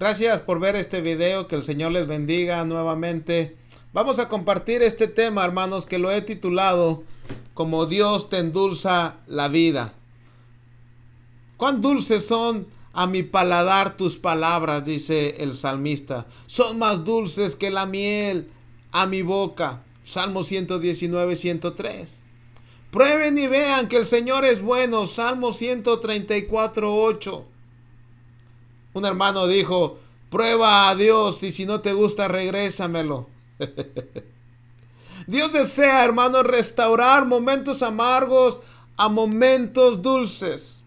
Gracias por ver este video, que el Señor les bendiga nuevamente. Vamos a compartir este tema, hermanos, que lo he titulado como Dios te endulza la vida. Cuán dulces son a mi paladar tus palabras, dice el salmista. Son más dulces que la miel a mi boca. Salmo 119, 103. Prueben y vean que el Señor es bueno. Salmo 134, 8. Un hermano dijo: prueba a Dios y si no te gusta, regrésamelo. Dios desea, hermanos, restaurar momentos amargos a momentos dulces.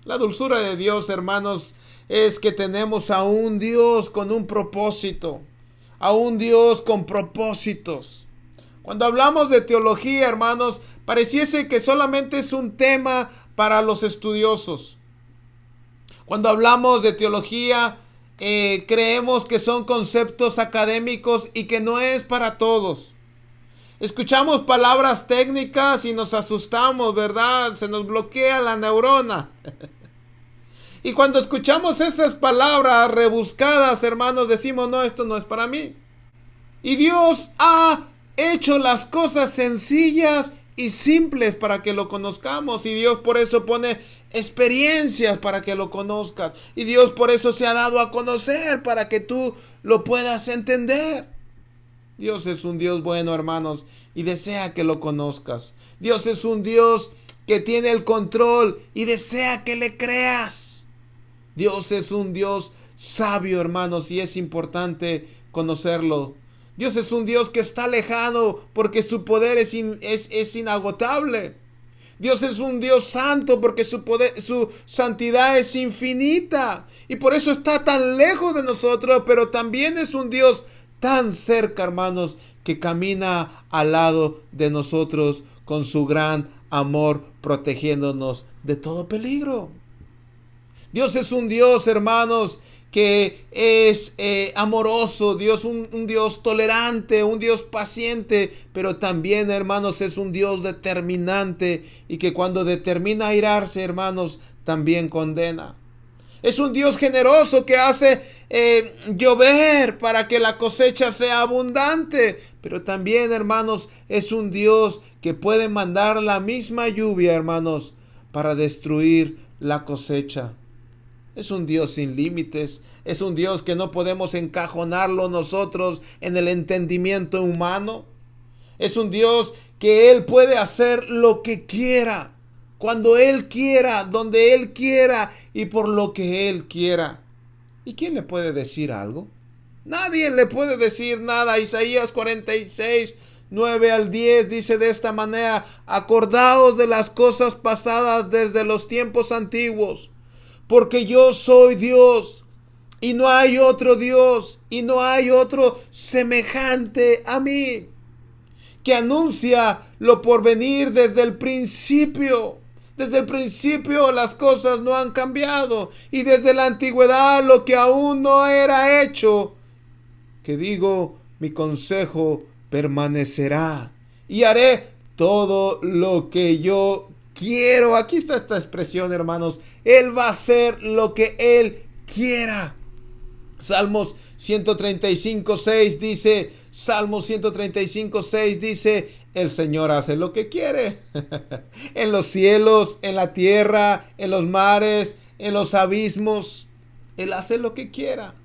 La dulzura de Dios, hermanos, es que tenemos a un Dios con un propósito, a un Dios con propósitos. Cuando hablamos de teología, hermanos, pareciese que solamente es un tema para los estudiosos. Cuando hablamos de teología, creemos que son conceptos académicos y que no es para todos. Escuchamos palabras técnicas y nos asustamos, ¿verdad? Se nos bloquea la neurona. Y cuando escuchamos esas palabras rebuscadas, hermanos, decimos: no, esto no es para mí. Y Dios ha hecho las cosas sencillas y simples para que lo conozcamos. Y Dios por eso pone experiencias para que lo conozcas. Y Dios por eso se ha dado a conocer para que tú lo puedas entender. Dios es un Dios bueno, hermanos, y desea que lo conozcas. Dios es un Dios que tiene el control y desea que le creas. Dios es un Dios sabio, hermanos, y es importante conocerlo. Dios es un Dios que está lejano porque su poder es inagotable. Dios es un Dios santo porque su santidad es infinita. Y por eso está tan lejos de nosotros, pero también es un Dios tan cerca, hermanos, que camina al lado de nosotros con su gran amor, protegiéndonos de todo peligro. Dios es un Dios, hermanos, que es amoroso, Dios, un Dios tolerante, un Dios paciente, pero también, hermanos, es un Dios determinante y que cuando determina airarse, hermanos, también condena. Es un Dios generoso que hace llover para que la cosecha sea abundante, pero también, hermanos, es un Dios que puede mandar la misma lluvia, hermanos, para destruir la cosecha. Es un Dios sin límites. Es un Dios que no podemos encajonarlo nosotros en el entendimiento humano. Es un Dios que Él puede hacer lo que quiera, cuando Él quiera, donde Él quiera y por lo que Él quiera. ¿Y quién le puede decir algo? Nadie le puede decir nada. Isaías 46, 9 al 10 dice de esta manera: acordaos de las cosas pasadas desde los tiempos antiguos. Porque yo soy Dios y no hay otro Dios y no hay otro semejante a mí, que anuncia lo por venir desde el principio. Desde el principio las cosas no han cambiado y desde la antigüedad lo que aún no era hecho, que digo, mi consejo permanecerá y haré todo lo que yo quiero. Aquí está esta expresión, hermanos. Él va a hacer lo que Él quiera. Salmos 135, 6 dice, Salmos 135, 6 dice: el Señor hace lo que quiere. En los cielos, en la tierra, en los mares, en los abismos. Él hace lo que quiera.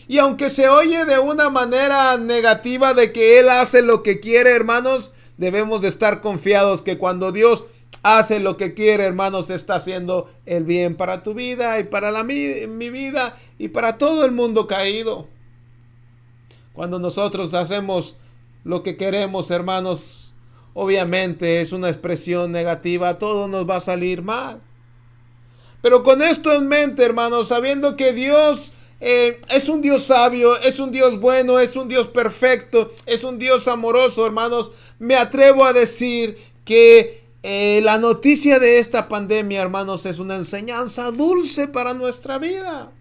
Y aunque se oye de una manera negativa de que Él hace lo que quiere, hermanos, debemos de estar confiados que cuando Dios hace lo que quiere, hermanos, está haciendo el bien para tu vida y para mi vida y para todo el mundo caído. Cuando nosotros hacemos lo que queremos, hermanos, obviamente es una expresión negativa, todo nos va a salir mal. Pero con esto en mente, hermanos, sabiendo que Dios es un Dios sabio, es un Dios bueno, es un Dios perfecto, es un Dios amoroso, hermanos, me atrevo a decir que la noticia de esta pandemia, hermanos, es una enseñanza dulce para nuestra vida.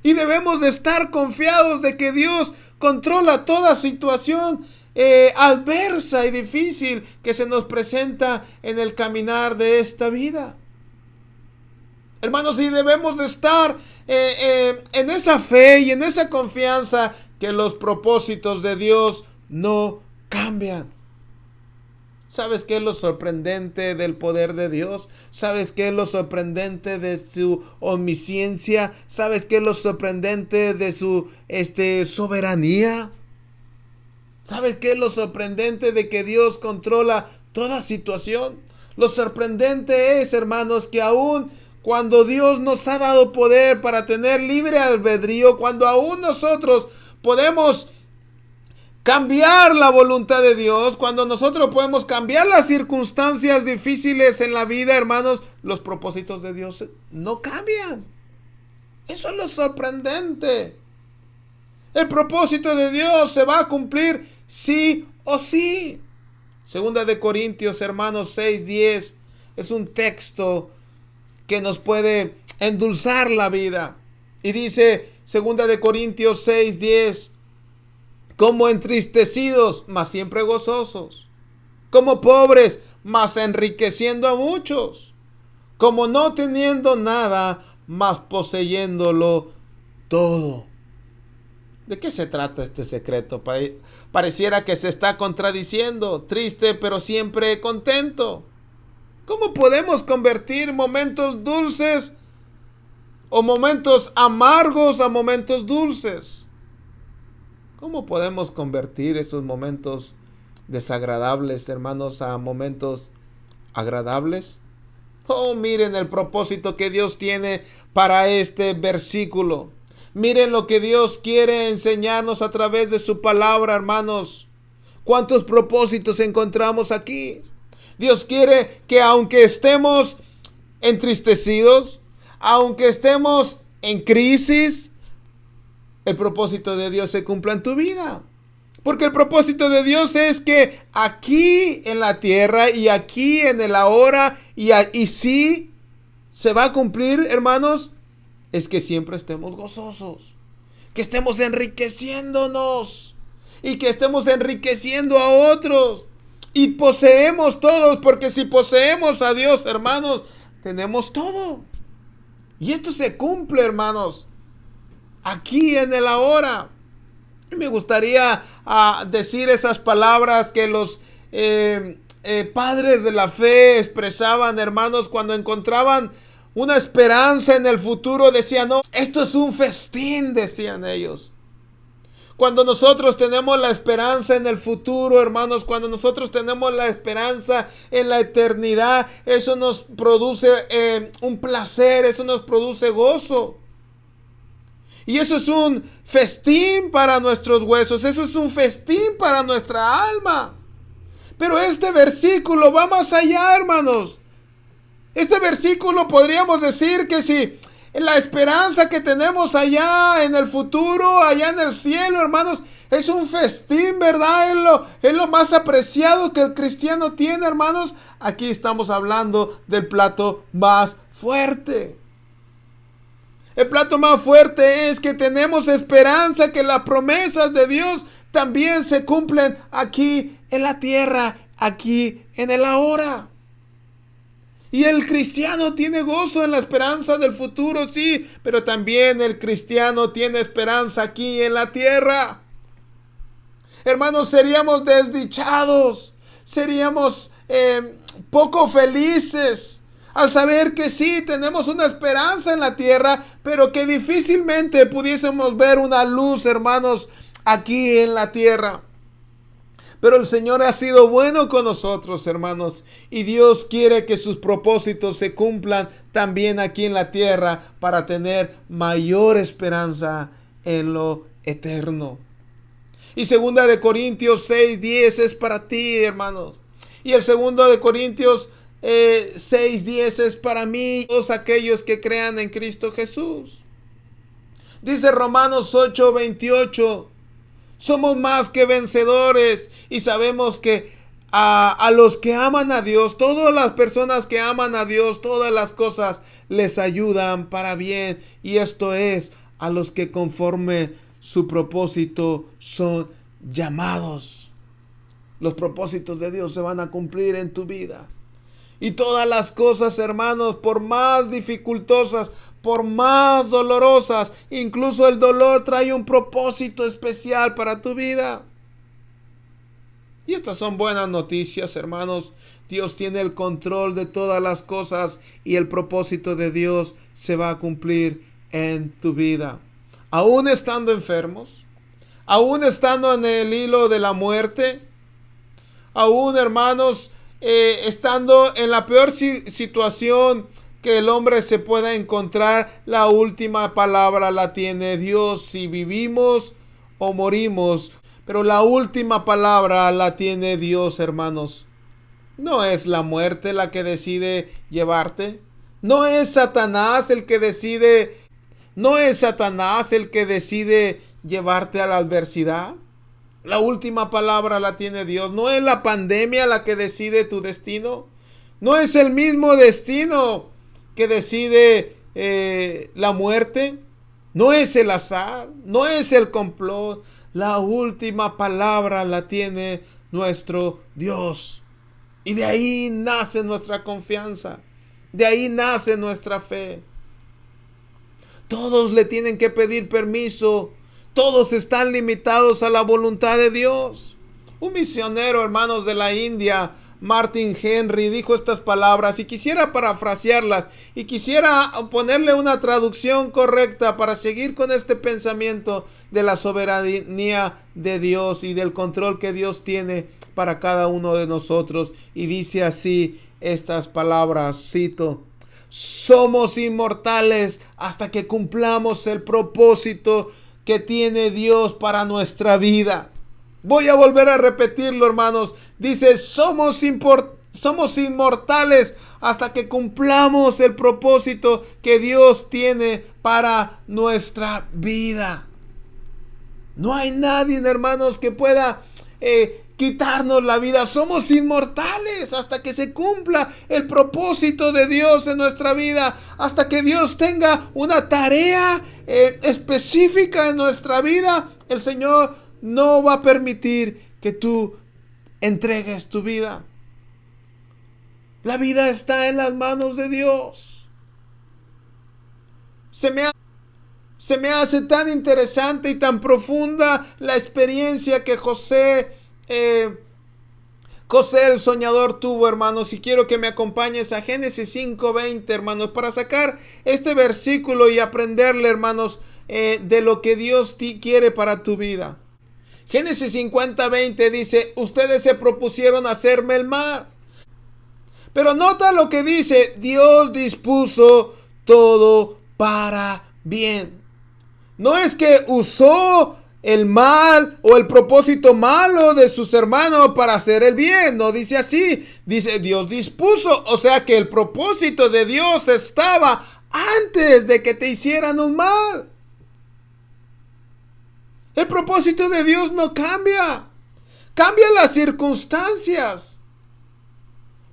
Y debemos de estar confiados de que Dios controla toda situación adversa y difícil que se nos presenta en el caminar de esta vida. Hermanos, y debemos de estar en esa fe y en esa confianza que los propósitos de Dios no cambian. ¿Sabes qué es lo sorprendente del poder de Dios? ¿Sabes qué es lo sorprendente de su omnisciencia? ¿Sabes qué es lo sorprendente de su soberanía? ¿Sabes qué es lo sorprendente de que Dios controla toda situación? Lo sorprendente es, hermanos, que aún cuando Dios nos ha dado poder para tener libre albedrío, cuando aún nosotros podemos cambiar la voluntad de Dios, cuando nosotros podemos cambiar las circunstancias difíciles en la vida, hermanos, los propósitos de Dios no cambian. Eso es lo sorprendente. El propósito de Dios se va a cumplir sí o sí. Segunda de Corintios, hermanos, 6:10 es un texto que nos puede endulzar la vida. Y dice, Segunda de Corintios 6:10, como entristecidos, mas siempre gozosos, como pobres, mas enriqueciendo a muchos, como no teniendo nada, mas poseyéndolo todo. ¿De qué se trata este secreto? Pareciera que se está contradiciendo, triste pero siempre contento. ¿Cómo podemos convertir momentos dulces o momentos amargos a momentos dulces? ¿Cómo podemos convertir esos momentos desagradables, hermanos, a momentos agradables? Oh, miren el propósito que Dios tiene para este versículo. Miren lo que Dios quiere enseñarnos a través de su palabra, hermanos. ¿Cuántos propósitos encontramos aquí? Dios quiere que aunque estemos entristecidos, aunque estemos en crisis, el propósito de Dios se cumpla en tu vida. Porque el propósito de Dios es que aquí en la tierra y aquí en el ahora y sí se va a cumplir, hermanos, es que siempre estemos gozosos, que estemos enriqueciéndonos y que estemos enriqueciendo a otros y poseemos todos, porque si poseemos a Dios, hermanos, tenemos todo. Y esto se cumple, hermanos, aquí en el ahora. Me gustaría decir esas palabras que los padres de la fe expresaban, hermanos, cuando encontraban una esperanza en el futuro. Decían, no, esto es un festín, decían ellos. Cuando nosotros tenemos la esperanza en el futuro, hermanos, cuando nosotros tenemos la esperanza en la eternidad, eso nos produce un placer, eso nos produce gozo. Y eso es un festín para nuestros huesos, eso es un festín para nuestra alma. Pero este versículo va más allá, hermanos. Este versículo podríamos decir que si la esperanza que tenemos allá en el futuro, allá en el cielo, hermanos, es un festín, ¿verdad? Es lo más apreciado que el cristiano tiene, hermanos. Aquí estamos hablando del plato más fuerte. El plato más fuerte es que tenemos esperanza que las promesas de Dios también se cumplen aquí en la tierra, aquí en el ahora. Y el cristiano tiene gozo en la esperanza del futuro, sí, pero también el cristiano tiene esperanza aquí en la tierra. Hermanos, seríamos desdichados, seríamos poco felices al saber que sí, tenemos una esperanza en la tierra, pero que difícilmente pudiésemos ver una luz, hermanos, aquí en la tierra. Pero el Señor ha sido bueno con nosotros, hermanos, y Dios quiere que sus propósitos se cumplan también aquí en la tierra para tener mayor esperanza en lo eterno. Y segunda de Corintios 6:10 es para ti, hermanos. Y el segundo de Corintios 6:10 es para mí, todos aquellos que crean en Cristo Jesús. Dice Romanos 8:28, somos más que vencedores y sabemos que a los que aman a Dios, todas las personas que aman a Dios, todas las cosas les ayudan para bien. Y esto es a los que conforme su propósito son llamados. Los propósitos de Dios se van a cumplir en tu vida. Y todas las cosas, hermanos, por más dificultosas, por más dolorosas. Incluso el dolor trae un propósito especial para tu vida. Y estas son buenas noticias, hermanos. Dios tiene el control de todas las cosas y el propósito de Dios se va a cumplir en tu vida. Aún estando enfermos, aún estando en el hilo de la muerte, aún, hermanos, estando en la peor situación que el hombre se pueda encontrar, la última palabra la tiene Dios. Si vivimos o morimos, pero la última palabra la tiene Dios, hermanos. No es la muerte la que decide llevarte. No es Satanás el que decide. No es Satanás el que decide llevarte a la adversidad. La última palabra la tiene Dios. No es la pandemia la que decide tu destino. No es el mismo destino que decide la muerte. No es el azar. No es el complot. La última palabra la tiene nuestro Dios. Y de ahí nace nuestra confianza. De ahí nace nuestra fe. Todos le tienen que pedir permiso. Todos están limitados a la voluntad de Dios. Un misionero, hermanos, de la India, Martin Henry, dijo estas palabras y quisiera parafrasearlas y quisiera ponerle una traducción correcta para seguir con este pensamiento de la soberanía de Dios y del control que Dios tiene para cada uno de nosotros. Y dice así estas palabras, cito: somos inmortales hasta que cumplamos el propósito que tiene Dios para nuestra vida. Voy a volver a repetirlo, hermanos. Dice, somos inmortales hasta que cumplamos el propósito que Dios tiene para nuestra vida. No hay nadie, hermanos, que pueda quitarnos la vida. Somos inmortales hasta que se cumpla el propósito de Dios en nuestra vida. Hasta que Dios tenga una tarea específica en nuestra vida, el Señor no va a permitir que tú entregues tu vida. La vida está en las manos de Dios. Se me hace tan interesante y tan profunda la experiencia que José el soñador tuvo, hermanos. Y quiero que me acompañes a Génesis 5:20, hermanos, para sacar este versículo y aprenderle, hermanos, de lo que Dios quiere para tu vida. Génesis 50:20 dice, ustedes se propusieron hacerme el mal. Pero nota lo que dice, Dios dispuso todo para bien. No es que usó el mal o el propósito malo de sus hermanos para hacer el bien. No dice así. Dice Dios dispuso. O sea que el propósito de Dios estaba antes de que te hicieran un mal. El propósito de Dios no cambia. Cambian las circunstancias.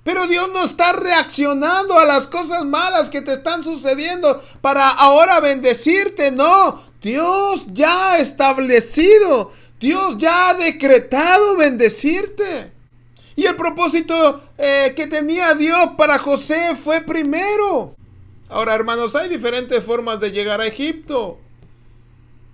Pero Dios no está reaccionando a las cosas malas que te están sucediendo para ahora bendecirte. No, Dios ya ha establecido. Dios ya ha decretado bendecirte. Y el propósito que tenía Dios para José fue primero. Ahora, hermanos, hay diferentes formas de llegar a Egipto.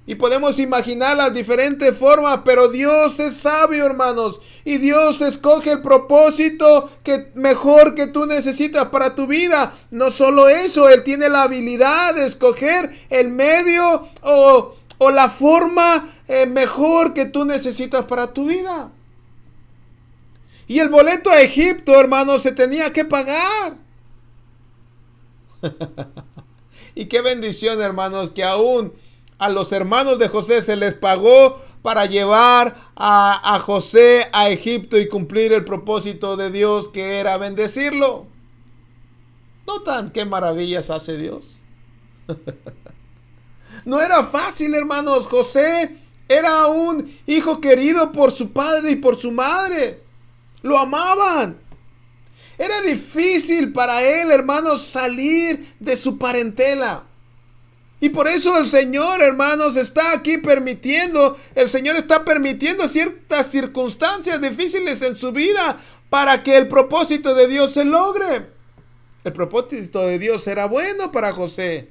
Y podemos imaginar las diferentes formas, pero Dios es sabio, hermanos. Y Dios escoge el propósito que mejor que tú necesitas para tu vida. No solo eso, Él tiene la habilidad de escoger el medio o la forma mejor que tú necesitas para tu vida. Y el boleto a Egipto, hermanos, se tenía que pagar. Y qué bendición, hermanos, que aún a los hermanos de José se les pagó para llevar a José a Egipto y cumplir el propósito de Dios, que era bendecirlo. ¿Notan qué maravillas hace Dios? No era fácil, hermanos. José era un hijo querido por su padre y por su madre. Lo amaban. Era difícil para él, hermanos, salir de su parentela. Y por eso el Señor, hermanos, está aquí permitiendo, el Señor está permitiendo ciertas circunstancias difíciles en su vida para que el propósito de Dios se logre. El propósito de Dios era bueno para José.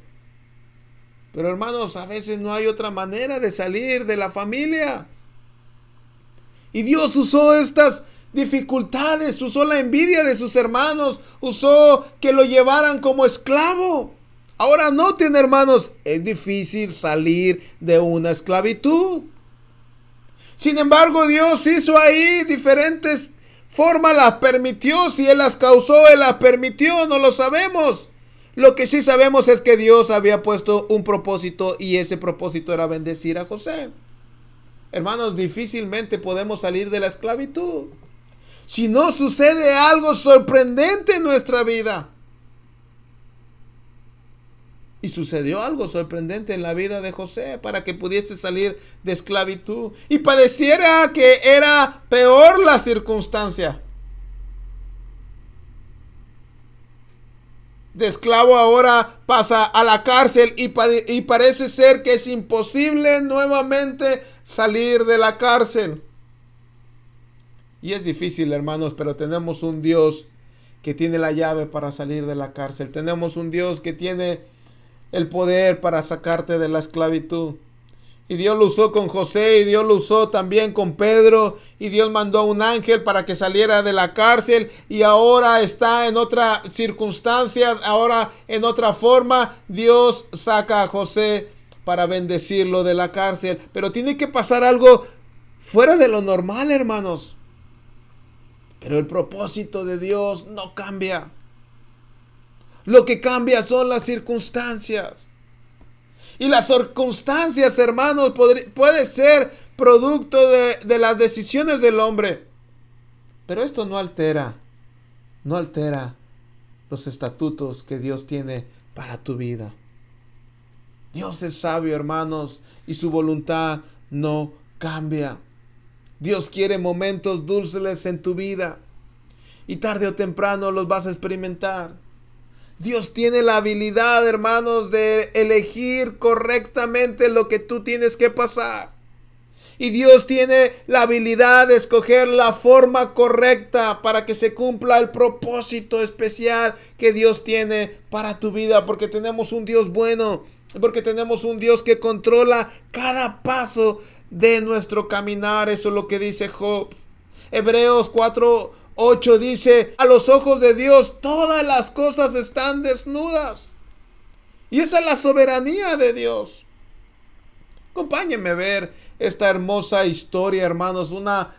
Pero hermanos, a veces no hay otra manera de salir de la familia. Y Dios usó estas dificultades, usó la envidia de sus hermanos, usó que lo llevaran como esclavo. Ahora noten, hermanos, es difícil salir de una esclavitud. Sin embargo, Dios hizo ahí diferentes formas, las permitió. Si Él las causó, Él las permitió, no lo sabemos. Lo que sí sabemos es que Dios había puesto un propósito y ese propósito era bendecir a José. Hermanos, difícilmente podemos salir de la esclavitud si no sucede algo sorprendente en nuestra vida. Y sucedió algo sorprendente en la vida de José para que pudiese salir de esclavitud. Y pareciera que era peor la circunstancia. De esclavo ahora pasa a la cárcel y parece ser que es imposible nuevamente salir de la cárcel. Y es difícil, hermanos, pero tenemos un Dios que tiene la llave para salir de la cárcel. Tenemos un Dios que tiene el poder para sacarte de la esclavitud. Y Dios lo usó con José, y Dios lo usó también con Pedro, y Dios mandó a un ángel para que saliera de la cárcel, y ahora está en otra circunstancia, ahora en otra forma. Dios saca a José para bendecirlo de la cárcel, pero tiene que pasar algo fuera de lo normal, hermanos. Pero el propósito de Dios no cambia. Lo que cambia son las circunstancias. Y las circunstancias, hermanos, puede ser producto de las decisiones del hombre. Pero esto no altera los estatutos que Dios tiene para tu vida. Dios es sabio, hermanos, y su voluntad no cambia. Dios quiere momentos dulces en tu vida. Y tarde o temprano los vas a experimentar. Dios tiene la habilidad, hermanos, de elegir correctamente lo que tú tienes que pasar. Y Dios tiene la habilidad de escoger la forma correcta para que se cumpla el propósito especial que Dios tiene para tu vida. Porque tenemos un Dios bueno, porque tenemos un Dios que controla cada paso de nuestro caminar. Eso es lo que dice Job. Hebreos 4:8 dice: a los ojos de Dios todas las cosas están desnudas. Y esa es la soberanía de Dios. Acompáñenme a ver esta hermosa historia, hermanos. Una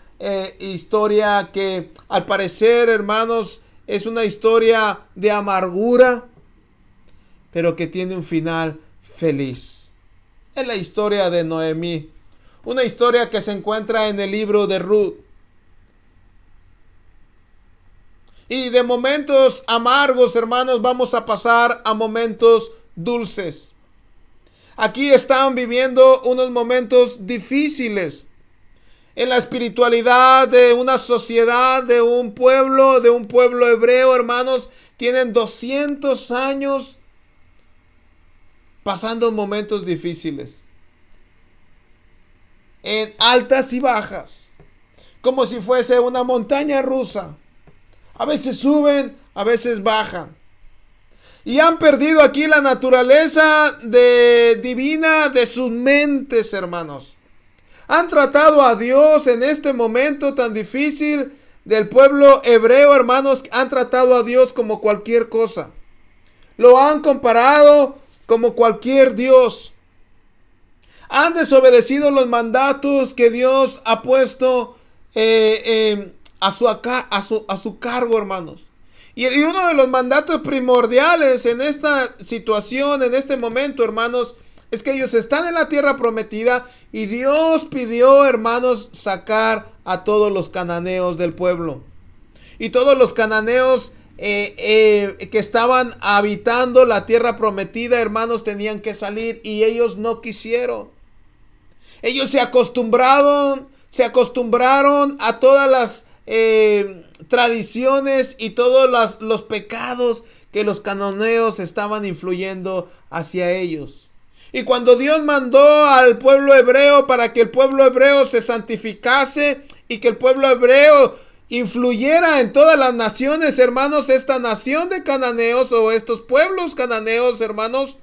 historia que al parecer, hermanos, es una historia de amargura, pero que tiene un final feliz. Es la historia de Noemí. Una historia que se encuentra en el libro de Ruth. Y de momentos amargos, hermanos, vamos a pasar a momentos dulces. Aquí están viviendo unos momentos difíciles en la espiritualidad de una sociedad, de un pueblo hebreo, hermanos. Tienen 200 años pasando momentos difíciles, en altas y bajas, como si fuese una montaña rusa. A veces suben, a veces bajan. Y han perdido aquí la naturaleza divina de sus mentes, hermanos. Han tratado a Dios en este momento tan difícil del pueblo hebreo, hermanos. Han tratado a Dios como cualquier cosa. Lo han comparado como cualquier Dios. Han desobedecido los mandatos que Dios ha puesto a su cargo, hermanos. Y uno de los mandatos primordiales en esta situación, en este momento, hermanos, es que ellos están en la tierra prometida y Dios pidió, hermanos, sacar a todos los cananeos del pueblo. Y todos los cananeos que estaban habitando la tierra prometida, hermanos, tenían que salir y ellos no quisieron. Ellos se acostumbraron a todas las tradiciones y todos los pecados que los cananeos estaban influyendo hacia ellos. Y cuando Dios mandó al pueblo hebreo para que el pueblo hebreo se santificase y que el pueblo hebreo influyera en todas las naciones, hermanos, esta nación de cananeos o estos pueblos cananeos, hermanos,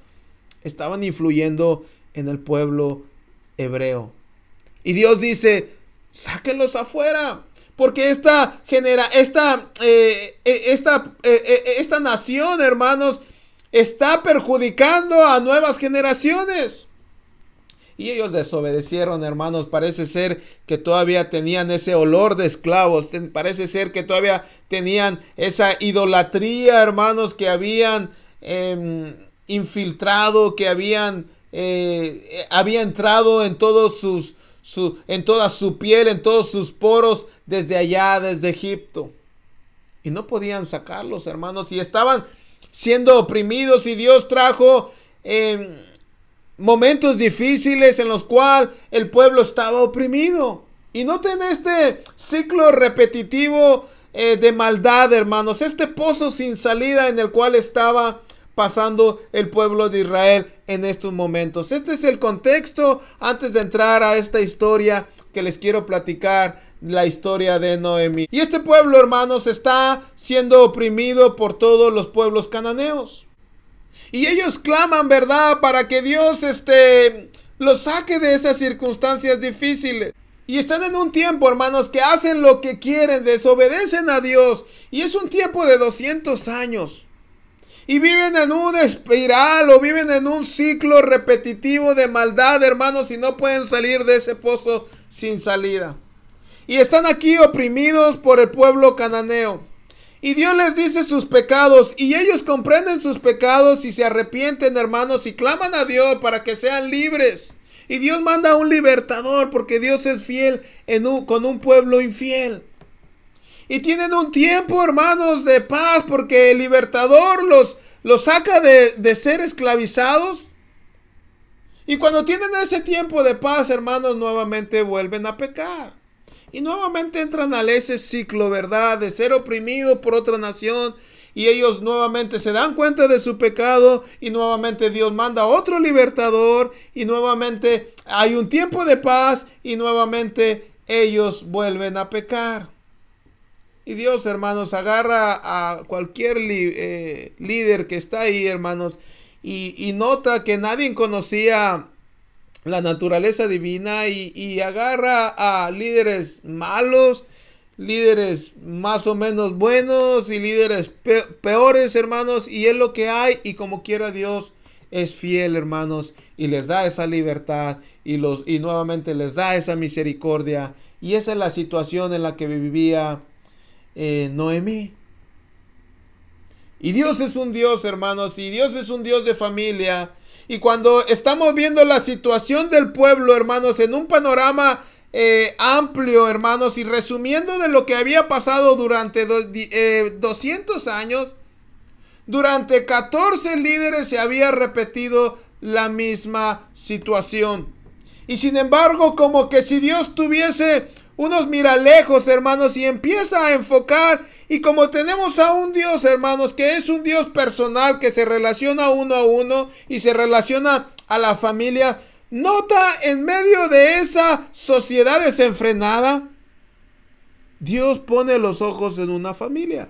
estaban influyendo en el pueblo hebreo. Y Dios dice, sáquenlos afuera, porque esta nación, hermanos, está perjudicando a nuevas generaciones. Y ellos desobedecieron, hermanos. Parece ser que todavía tenían ese olor de esclavos. Parece ser que todavía tenían esa idolatría, hermanos, que habían infiltrado, que había entrado en en toda su piel, en todos sus poros, desde allá, desde Egipto. Y no podían sacarlos, hermanos. Y estaban siendo oprimidos, y Dios trajo momentos difíciles en los cuales el pueblo estaba oprimido. Y noten este ciclo repetitivo de maldad, hermanos. Este pozo sin salida en el cual estaba pasando el pueblo de Israel en estos momentos. Este es el contexto antes de entrar a esta historia que les quiero platicar, la historia de Noemí. Y este pueblo, hermanos, está siendo oprimido por todos los pueblos cananeos. Y ellos claman, ¿verdad?, para que Dios los saque de esas circunstancias difíciles. Y están en un tiempo, hermanos, que hacen lo que quieren, desobedecen a Dios. Y es un tiempo de 200 años. Y viven en una espiral o viven en un ciclo repetitivo de maldad, hermanos, y no pueden salir de ese pozo sin salida. Y están aquí oprimidos por el pueblo cananeo. Y Dios les dice sus pecados, y ellos comprenden sus pecados y se arrepienten, hermanos, y claman a Dios para que sean libres. Y Dios manda a un libertador, porque Dios es fiel con un pueblo infiel. Y tienen un tiempo, hermanos, de paz, porque el libertador los saca de ser esclavizados. Y cuando tienen ese tiempo de paz, hermanos, nuevamente vuelven a pecar. Y nuevamente entran a ese ciclo, ¿verdad?, de ser oprimidos por otra nación. Y ellos nuevamente se dan cuenta de su pecado. Y nuevamente Dios manda otro libertador. Y nuevamente hay un tiempo de paz. Y nuevamente ellos vuelven a pecar. Y Dios, hermanos, agarra a cualquier líder que está ahí, hermanos. Y nota que nadie conocía la naturaleza divina, y agarra a líderes malos, líderes más o menos buenos y líderes peores, hermanos, y es lo que hay. Y como quiera, Dios es fiel, hermanos, y les da esa libertad y nuevamente les da esa misericordia. Y esa es la situación en la que vivía Noemí. Y Dios es un Dios, hermanos, y Dios es un Dios de familia. Y cuando estamos viendo la situación del pueblo, hermanos, en un panorama amplio, hermanos, y resumiendo de lo que había pasado durante 200 años, durante 14 líderes se había repetido la misma situación. Y sin embargo, como que si Dios tuviese unos miralejos, hermanos, y empieza a enfocar. Y como tenemos a un Dios, hermanos, que es un Dios personal, que se relaciona uno a uno y se relaciona a la familia, nota en medio de esa sociedad desenfrenada, Dios pone los ojos en una familia.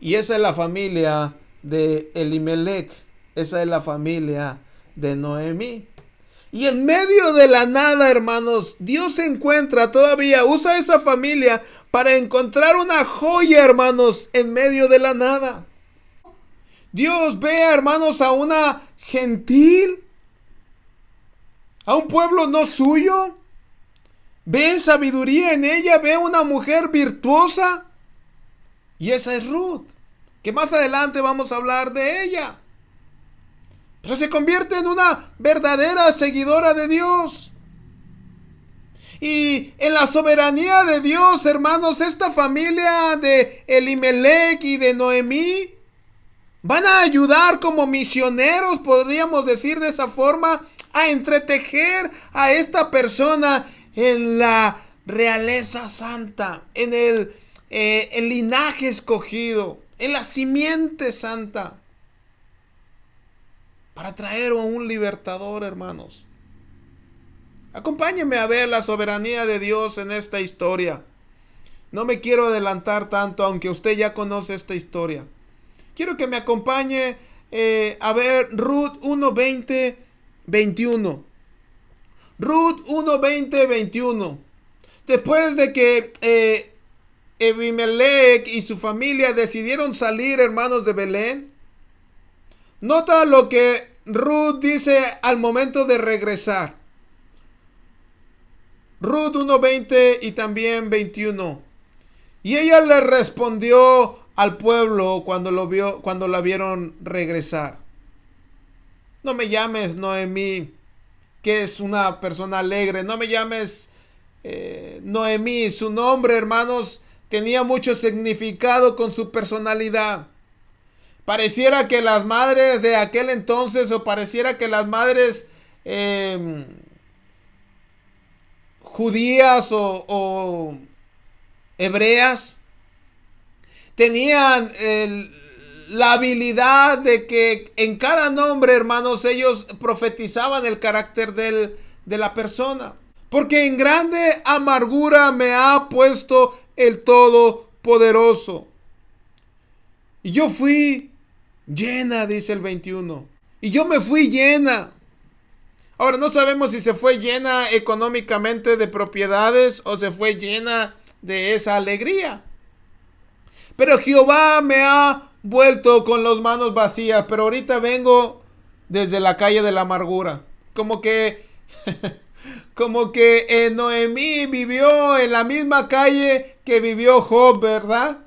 Y esa es la familia de Elimelech. Esa es la familia de Noemí. Y en medio de la nada, hermanos, Dios usa esa familia para encontrar una joya, hermanos, en medio de la nada. Dios ve, hermanos, a una gentil, a un pueblo no suyo. Ve sabiduría en ella, ve una mujer virtuosa. Y esa es Ruth, que más adelante vamos a hablar de ella. Pero se convierte en una verdadera seguidora de Dios. Y en la soberanía de Dios, hermanos, esta familia de Elimelech y de Noemí van a ayudar como misioneros, podríamos decir de esa forma, a entretejer a esta persona en la realeza santa, en el linaje escogido, en la simiente santa, para traer a un libertador, hermanos. Acompáñenme a ver la soberanía de Dios en esta historia. No me quiero adelantar tanto, aunque usted ya conoce esta historia. Quiero que me acompañe a ver, Ruth 1:20, 21. Ruth 1:20, 21. Después de que Abimelech y su familia decidieron salir, hermanos, de Belén, nota lo que Ruth dice al momento de regresar. Ruth 1:20 y también 21. Y ella le respondió al pueblo cuando la vieron regresar: no me llames Noemí, que es una persona alegre. No me llames Noemí. Su nombre, hermanos, tenía mucho significado con su personalidad. Pareciera que las madres de aquel entonces, o pareciera que las madres judías o hebreas tenían la habilidad de que en cada nombre, hermanos, ellos profetizaban el carácter de la persona. Porque en grande amargura me ha puesto el Todopoderoso. Y yo fui llena, dice el 21. Y yo me fui llena. Ahora no sabemos si se fue llena económicamente de propiedades o se fue llena de esa alegría. Pero Jehová me ha vuelto con las manos vacías. Pero ahorita vengo desde la calle de la amargura. Como que Noemí vivió en la misma calle que vivió Job, ¿verdad?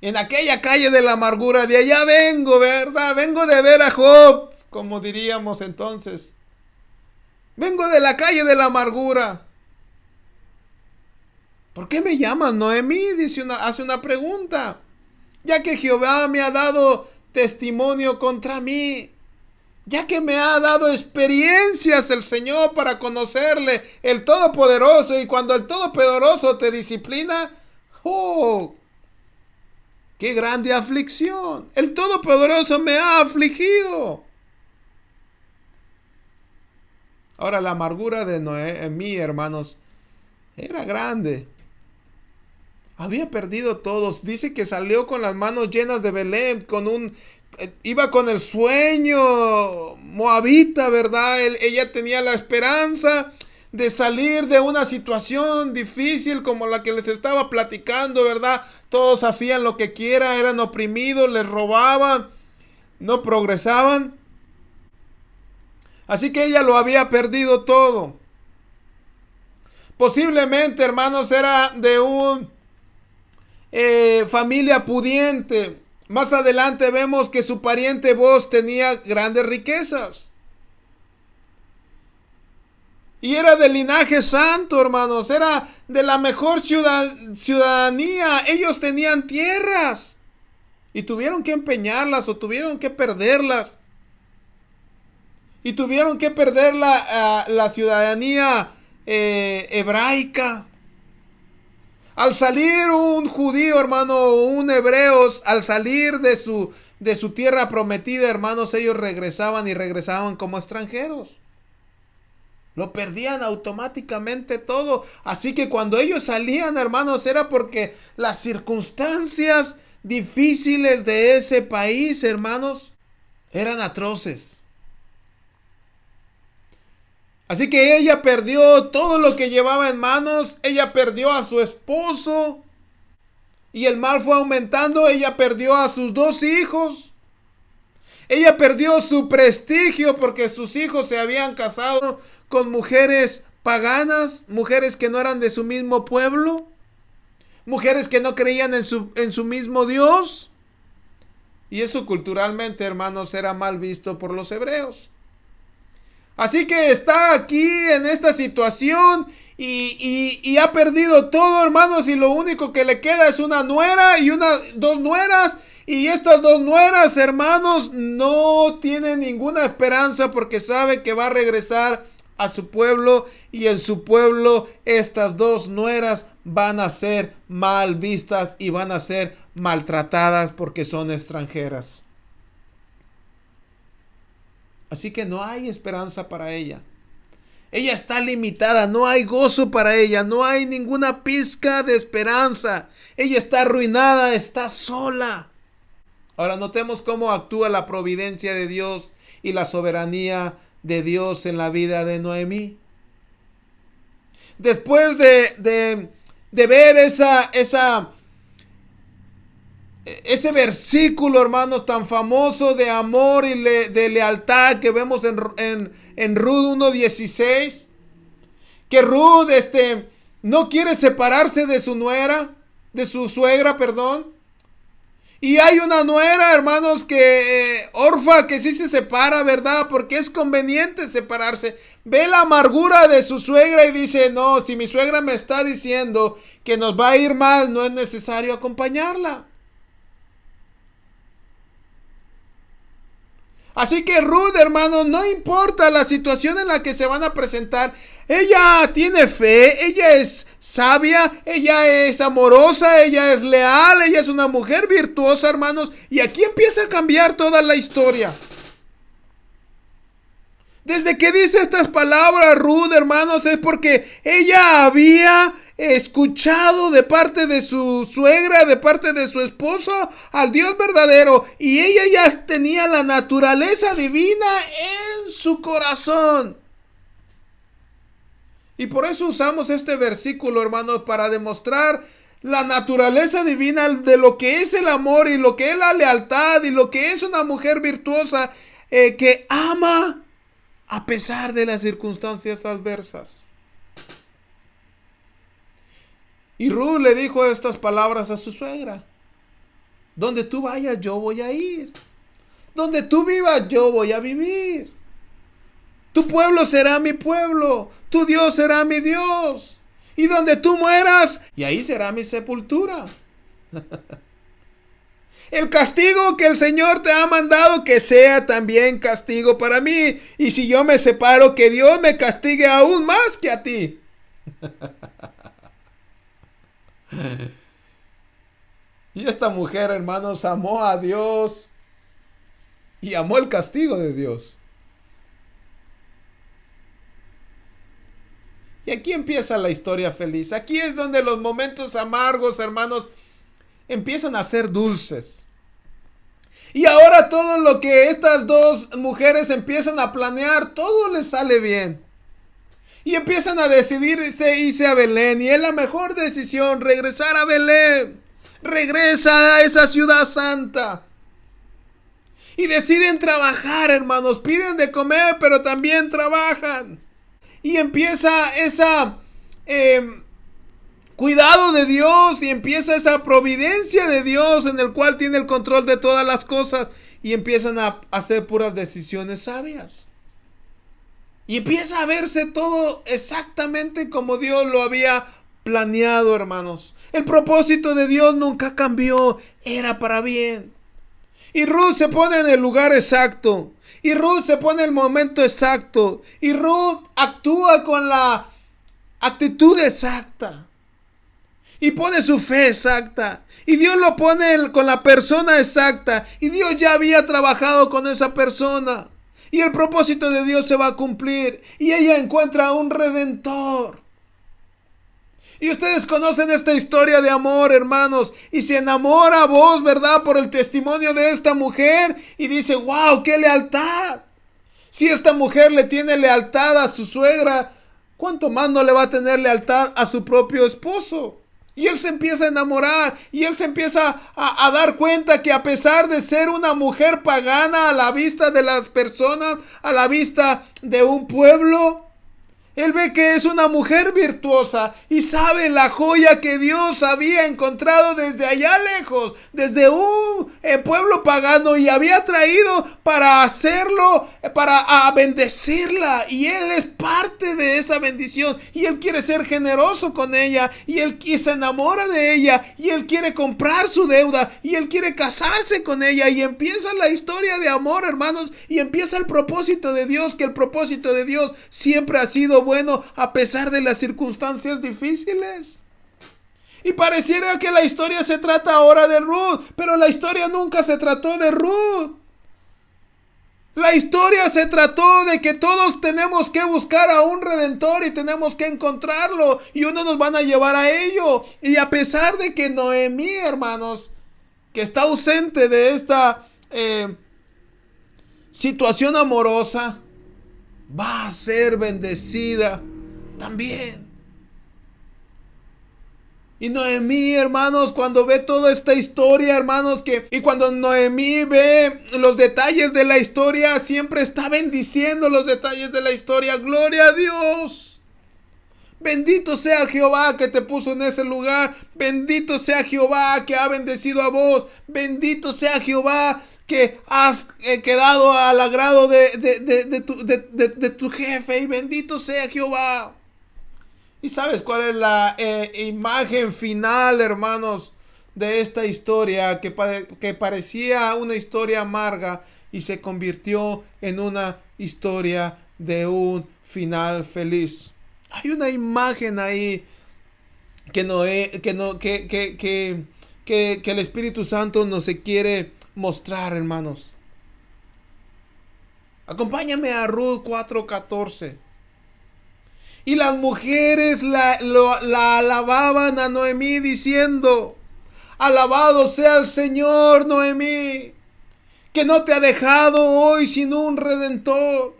En aquella calle de la amargura. De allá vengo, ¿verdad? Vengo de ver a Job, como diríamos entonces. Vengo de la calle de la amargura. ¿Por qué me llamas Noemí? Hace una pregunta. Ya que Jehová me ha dado testimonio contra mí. Ya que me ha dado experiencias el Señor para conocerle, el Todopoderoso. Y cuando el Todopoderoso te disciplina, ¡oh! ¡Qué grande aflicción! El Todopoderoso me ha afligido. Ahora, la amargura de Noemí, hermanos, era grande. Había perdido todos. Dice que salió con las manos llenas de Belén, iba con el sueño moabita, ¿verdad? Ella tenía la esperanza de salir de una situación difícil como la que les estaba platicando, ¿verdad? Todos hacían lo que quiera, eran oprimidos, les robaban, no progresaban. Así que ella lo había perdido todo. Posiblemente, hermanos, era de un familia pudiente. Más adelante vemos que su pariente Boaz tenía grandes riquezas. Y era de linaje santo, hermanos. Era de la mejor ciudadanía. Ellos tenían tierras. Y tuvieron que empeñarlas o tuvieron que perderlas. Y tuvieron que perder la ciudadanía hebraica. Al salir un judío, hermano, un hebreo, al salir de su tierra prometida, hermanos, ellos regresaban como extranjeros. Lo perdían automáticamente todo. Así que cuando ellos salían, hermanos, era porque las circunstancias difíciles de ese país, hermanos, eran atroces. Así que ella perdió todo lo que llevaba en manos. Ella perdió a su esposo. Y el mal fue aumentando. Ella perdió a sus 2 hijos. Ella perdió su prestigio porque sus hijos se habían casado con mujeres paganas. Mujeres que no eran de su mismo pueblo. Mujeres que no creían en su mismo Dios. Y eso culturalmente, hermanos, era mal visto por los hebreos. Así que está aquí en esta situación y ha perdido todo, hermanos, y lo único que le queda es una nuera y 2 nueras. Y estas 2 nueras, hermanos, no tienen ninguna esperanza porque sabe que va a regresar a su pueblo, y en su pueblo estas 2 nueras van a ser mal vistas y van a ser maltratadas porque son extranjeras. Así que no hay esperanza para ella. Ella está limitada, no hay gozo para ella, no hay ninguna pizca de esperanza. Ella está arruinada, está sola. Ahora notemos cómo actúa la providencia de Dios y la soberanía de Dios en la vida de Noemí. Después de ver ese versículo, hermanos, tan famoso de amor y de lealtad que vemos en Ruth 1:16, que Ruth no quiere separarse de su nuera, de su suegra, perdón. Y hay una nuera, hermanos, que Orfa, que sí se separa, ¿verdad? Porque es conveniente separarse. Ve la amargura de su suegra y dice, no, si mi suegra me está diciendo que nos va a ir mal, no es necesario acompañarla. Así que Ruth, hermanos, no importa la situación en la que se van a presentar, ella tiene fe, ella es sabia, ella es amorosa, ella es leal, ella es una mujer virtuosa, hermanos, y aquí empieza a cambiar toda la historia. Desde que dice estas palabras Ruth, hermanos, es porque ella había escuchado de parte de su suegra, de parte de su esposo, al Dios verdadero, y ella ya tenía la naturaleza divina en su corazón. Y por eso usamos este versículo, hermanos, para demostrar la naturaleza divina de lo que es el amor y lo que es la lealtad y lo que es una mujer virtuosa que ama a pesar de las circunstancias adversas. Y Ruth le dijo estas palabras a su suegra: donde tú vayas, yo voy a ir. Donde tú vivas, yo voy a vivir. Tu pueblo será mi pueblo. Tu Dios será mi Dios. Y donde tú mueras, y ahí será mi sepultura. El castigo que el Señor te ha mandado, que sea también castigo para mí. Y si yo me separo, que Dios me castigue aún más que a ti. Y esta mujer, hermanos, amó a Dios y amó el castigo de Dios. Y aquí empieza la historia feliz. Aquí es donde los momentos amargos, hermanos, empiezan a ser dulces. Y ahora todo lo que estas dos mujeres empiezan a planear, todo les sale bien. Y empiezan a decidirse irse a Belén. Y es la mejor decisión, regresar a Belén. Regresa a esa ciudad santa. Y deciden trabajar, hermanos. Piden de comer, pero también trabajan. Y empieza esa cuidado de Dios. Y empieza esa providencia de Dios en el cual tiene el control de todas las cosas. Y empiezan a hacer puras decisiones sabias. Y empieza a verse todo exactamente como Dios lo había planeado, hermanos. El propósito de Dios nunca cambió. Era para bien. Y Ruth se pone en el lugar exacto. Y Ruth se pone en el momento exacto. Y Ruth actúa con la actitud exacta. Y pone su fe exacta. Y Dios lo pone con la persona exacta. Y Dios ya había trabajado con esa persona. Y el propósito de Dios se va a cumplir. Y ella encuentra a un redentor. Y ustedes conocen esta historia de amor, hermanos. Y se enamora a vos, ¿verdad? Por el testimonio de esta mujer. Y dice, wow, qué lealtad. Si esta mujer le tiene lealtad a su suegra, ¿cuánto más no le va a tener lealtad a su propio esposo? Y él se empieza a enamorar. Y él se empieza a dar cuenta que a pesar de ser una mujer pagana a la vista de las personas, a la vista de un pueblo, él ve que es una mujer virtuosa y sabe la joya que Dios había encontrado desde allá lejos, desde un pueblo pagano, y había traído para hacerlo, para bendecirla. Y él es parte de esa bendición y él quiere ser generoso con ella, y él se enamora de ella, y él quiere comprar su deuda, y él quiere casarse con ella. Y empieza la historia de amor, hermanos, y empieza el propósito de Dios, que el propósito de Dios siempre ha sido bueno a pesar de las circunstancias difíciles. Y pareciera que la historia se trata ahora de Ruth, pero la historia nunca se trató de Ruth. La historia se trató de que todos tenemos que buscar a un redentor y tenemos que encontrarlo, y unos nos van a llevar a ello. Y a pesar de que Noemí, hermanos, que está ausente de esta situación amorosa, va a ser bendecida también. Y Noemí, hermanos, cuando ve toda esta historia, hermanos, y cuando Noemí ve los detalles de la historia, siempre está bendiciendo los detalles de la historia. ¡Gloria a Dios! Bendito sea Jehová que te puso en ese lugar. Bendito sea Jehová que ha bendecido a vos. Bendito sea Jehová que has quedado al agrado de tu jefe. Y bendito sea Jehová. ¿Y sabes cuál es la imagen final, hermanos, de esta historia que parecía una historia amarga y se convirtió en una historia de un final feliz? Hay una imagen ahí que el Espíritu Santo nos quiere mostrar, hermanos. Acompáñame a Ruth 4:14. Y las mujeres la alababan a Noemí diciendo: alabado sea el Señor, Noemí, que no te ha dejado hoy sin un redentor.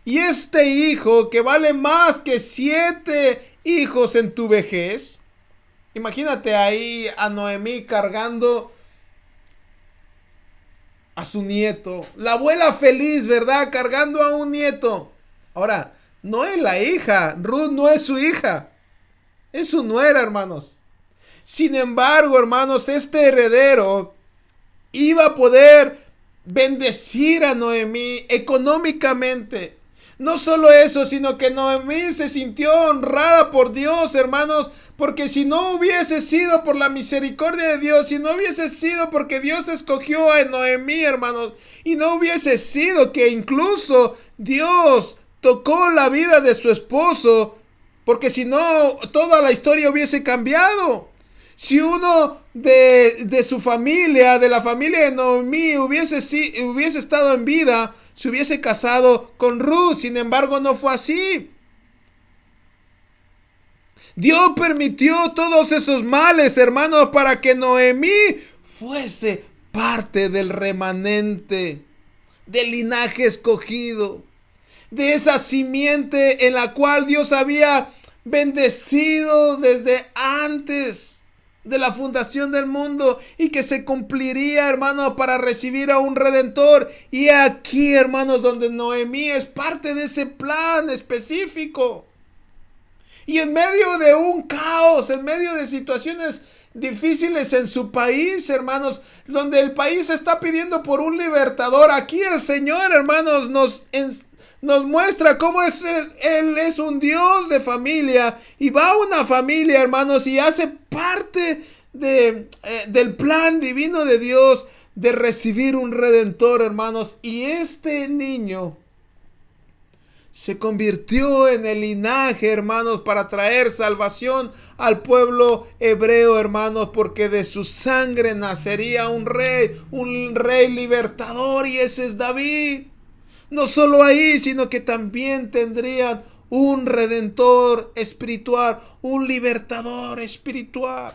Y este hijo que vale más que 7 hijos en tu vejez. Imagínate ahí a Noemí cargando a su nieto. La abuela feliz, ¿verdad? Cargando a un nieto. Ahora, no es la hija. Ruth no es su hija. Es su nuera, hermanos. Sin embargo, hermanos, este heredero iba a poder bendecir a Noemí económicamente. No solo eso, sino que Noemí se sintió honrada por Dios, hermanos, porque si no hubiese sido por la misericordia de Dios, si no hubiese sido porque Dios escogió a Noemí, hermanos, y no hubiese sido que incluso Dios tocó la vida de su esposo, porque si no, toda la historia hubiese cambiado. Si uno de su familia, de la familia de Noemí, hubiese estado en vida, se hubiese casado con Ruth. Sin embargo, no fue así. Dios permitió todos esos males, hermanos, para que Noemí fuese parte del remanente, del linaje escogido, de esa simiente en la cual Dios había bendecido desde antes de la fundación del mundo, y que se cumpliría, hermano, para recibir a un redentor. Y aquí, hermanos, donde Noemí es parte de ese plan específico. Y en medio de un caos, en medio de situaciones difíciles en su país, hermanos, donde el país está pidiendo por un libertador, aquí el Señor, hermanos, nos muestra cómo Él es un Dios de familia, y va a una familia, hermanos, y hace parte del plan divino de Dios de recibir un redentor, hermanos. Y este niño se convirtió en el linaje, hermanos, para traer salvación al pueblo hebreo, hermanos, porque de su sangre nacería un rey libertador, y ese es David. No solo ahí, sino que también tendrían un redentor espiritual, un libertador espiritual.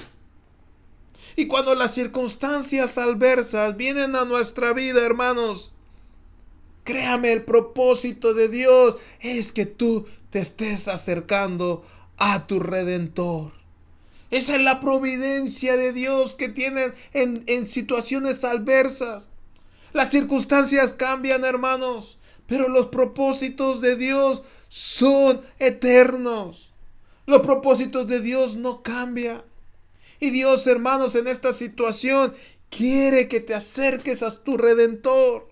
Y cuando las circunstancias adversas vienen a nuestra vida, hermanos, créame, el propósito de Dios es que tú te estés acercando a tu redentor. Esa es la providencia de Dios que tienen en situaciones adversas. Las circunstancias cambian, hermanos, pero los propósitos de Dios son eternos. Los propósitos de Dios no cambian. Y Dios, hermanos, en esta situación quiere que te acerques a tu redentor.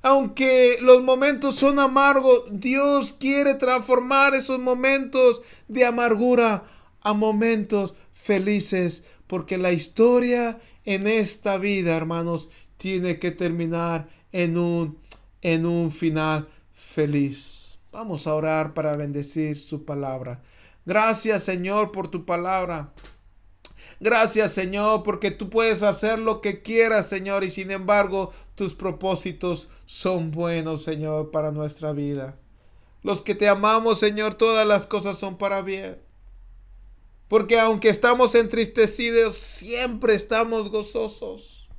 Aunque los momentos son amargos, Dios quiere transformar esos momentos de amargura a momentos felices, porque la historia en esta vida, hermanos, tiene que terminar en un final feliz. Vamos a orar para bendecir su palabra. Gracias, Señor, por tu palabra. Gracias, Señor, porque tú puedes hacer lo que quieras, Señor, y sin embargo tus propósitos son buenos, Señor, para nuestra vida. Los que te amamos, Señor, todas las cosas son para bien. Porque aunque estamos entristecidos, siempre estamos gozosos.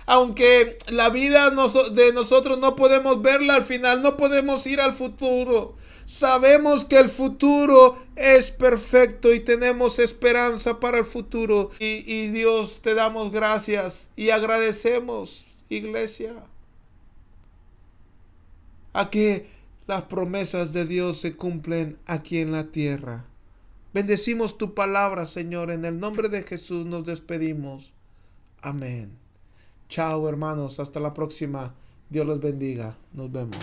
Aunque la vida de nosotros no podemos verla al final, no podemos ir al futuro. Sabemos que el futuro es perfecto y tenemos esperanza para el futuro. Y Dios, te damos gracias y agradecemos, iglesia, a que las promesas de Dios se cumplen aquí en la tierra. Bendecimos tu palabra, Señor. En el nombre de Jesús nos despedimos. Amén. Chao, hermanos. Hasta la próxima. Dios los bendiga. Nos vemos.